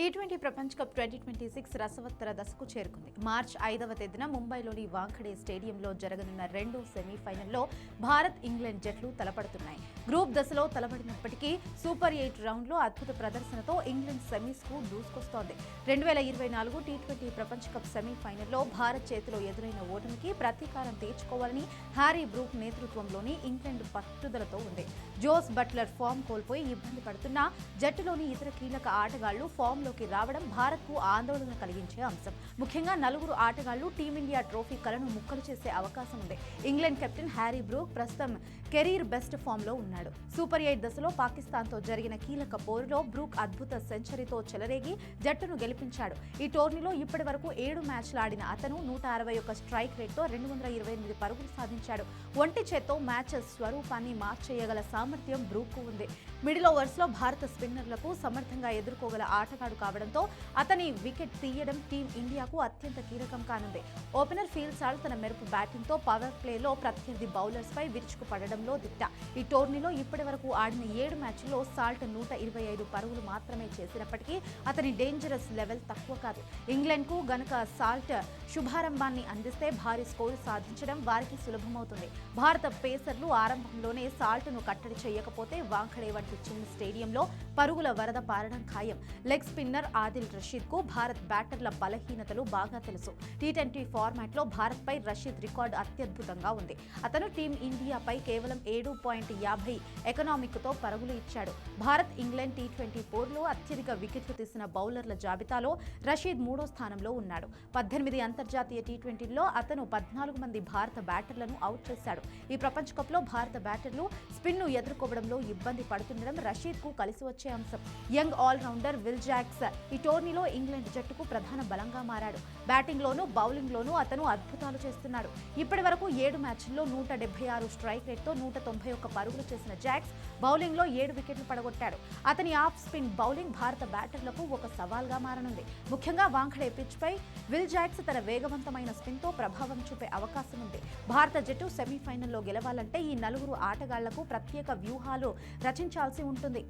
T20 ప్రపంచ cup 2026 రసవత్తర దశకు చేరుకుంది. మార్చి 5వ తేదీన ముంబైలోని వాంఖడే స్టేడియంలో జరగనున్న రెండో సెమీఫైనల్లో భారత్, ఇంగ్లాండ్ జట్లు తలపడుతున్నాయి. గ్రూప్ దశలో తలపడినప్పటికీ సూపర్ 8 రౌండ్లో అద్భుత ప్రదర్శనతో ఇంగ్లాండ్ సెమీస్కు దూసుకొస్తోంది. 2024 టీ20 ప్రపంచ కప్ సెమీఫైనల్లో భారత్ చేతిలో ఎదురైన ఓటమికి ప్రతీకారం తీర్చుకోవాలని హ్యారీ బ్రూక్ నేతృత్వంలోని ఇంగ్లాండ్ పట్టుదలతో ఉంది. జోస్ బట్లర్ ఫామ్ కోల్పోయి ఇబ్బంది పడుతున్నా జట్టులోని ఇతర కీలక ఆటగాళ్లు ఫామ్లోకి రావడం భారత్కు ఆందోళన కలిగించే అంశం. ముఖ్యంగా నలుగురు ఆటగాళ్లు టీమిండియా ట్రోఫీ కలను ముక్కలు చేసే అవకాశం ఉంది. ఇంగ్లాండ్ కెప్టెన్ హ్యారీ బ్రూక్ ప్రస్తుతం కెరీర్ బెస్ట్ ఫామ్లో ఉన్నాడు. సూపర్ 8 దశలో పాకిస్తాన్తో జరిగిన కీలక పోరులో బ్రూక్ అద్భుత సెంచరీతో చెలరేగి జట్టును గెలిపించాడు. ఈ టోర్నీలో ఇప్పటి వరకు 7 మ్యాచ్లు ఆడిన అతను 161 స్ట్రైక్ రేట్తో 228 పరుగులు సాధించాడు. ఒంటి చేత్తో మ్యాచ్ స్వరూపాన్ని మార్చేయగల సామర్థ్యం బ్రూక్కు ఉంది. మిడిల్ ఓవర్స్లో భారత స్పిన్నర్లకు సమర్థంగా ఎదుర్కోగల ఆటగాడు కావడంతో అతని వికెట్ తీయడం టీం ఇండియాకు అత్యంత కీలకం కానుంది. ఓపెనర్ ఫీల్ సాల్ట్ తన మెరుపు బ్యాటింగ్తో పవర్ ప్లేలో ప్రత్యర్థి బౌలర్స్పై విరుచుకుపడడంలో దిట్ట. ఈ టోర్నీలో ఇప్పటి వరకు ఆడిన 7 మ్యాచ్ల్లో సాల్ట్ 125 పరుగులు మాత్రమే చేసినప్పటికీ అతని డేంజరస్ లెవెల్ తక్కువ కాదు. ఇంగ్లాండ్కు గనుక సాల్ట్ శుభారంభాన్ని అందిస్తే భారీ స్కోరు సాధించడం వారికి సులభమవుతుంది. భారత పేసర్లు ఆరంభంలోనే సాల్ట్ను కట్టడి చేయకపోతే వాంఖడే వంటి చిన్న స్టేడియంలో పరుగుల వరద పారడం ఖాయం. లెగ్ స్పిన్నర్ ఆదిల్ రషీద్కు భారత్ బ్యాటర్ల బలహీనతలు బాగా తెలుసు. టీ20 ఫార్మాట్లో భారత్పై రషీద్ రికార్డు అత్యద్భుతంగా ఉంది. అతను టీం ఇండియాపై కేవలం 7.50 ఎకనామిక్తో పరుగులు ఇచ్చాడు. భారత్, ఇంగ్లాండ్ టీ20 పోరులో అత్యధిక వికెట్లు తీసిన బౌలర్ల జాబితాలో రషీద్ 3వ స్థానంలో ఉన్నాడు. 18 అంతర్జాతీయ టీ20ల్లో అతను 14 మంది భారత బ్యాటర్లను అవుట్ చేశాడు. ఈ ప్రపంచ కప్లో భారత బ్యాటర్లు స్పిన్ను ఎదుర్కోవడంలో ఇబ్బంది పడుతుండడం రషీద్కు కలిసి వచ్చే అంశం. యంగ్ ఆల్రౌండర్ విల్ జాక్స్ ఈ టోర్నీలో ఇంగ్లాండ్ జట్టుకు ప్రధాన బలంగా మారాడు. బ్యాటింగ్లోనూ బౌలింగ్లోనూ అతను అద్భుతాలు చేస్తున్నాడు. ఇప్పటి వరకు 7 మ్యాచ్ల్లో 176 స్ట్రైక్ రేట్తో 191 పరుగులు చేసిన జాక్స్ బౌలింగ్లో 7 వికెట్లు పడగొట్టాడు. అతని ఆఫ్ స్పిన్ బౌలింగ్ భారత బ్యాటర్లకు ఒక సవాల్గా మారనుంది. ముఖ్యంగా వాంఖడే పిచ్పై విల్ జాక్స్ తన వేగవంతమైన స్పిన్తో ప్రభావం చూపే అవకాశం ఉంది. భారత జట్టు సెమీఫైనల్లో గెలవాలంటే ఈ నలుగురు ఆటగాళ్లకు ప్రత్యేక వ్యూహాలు రచించాల్సి ఉంటుంది.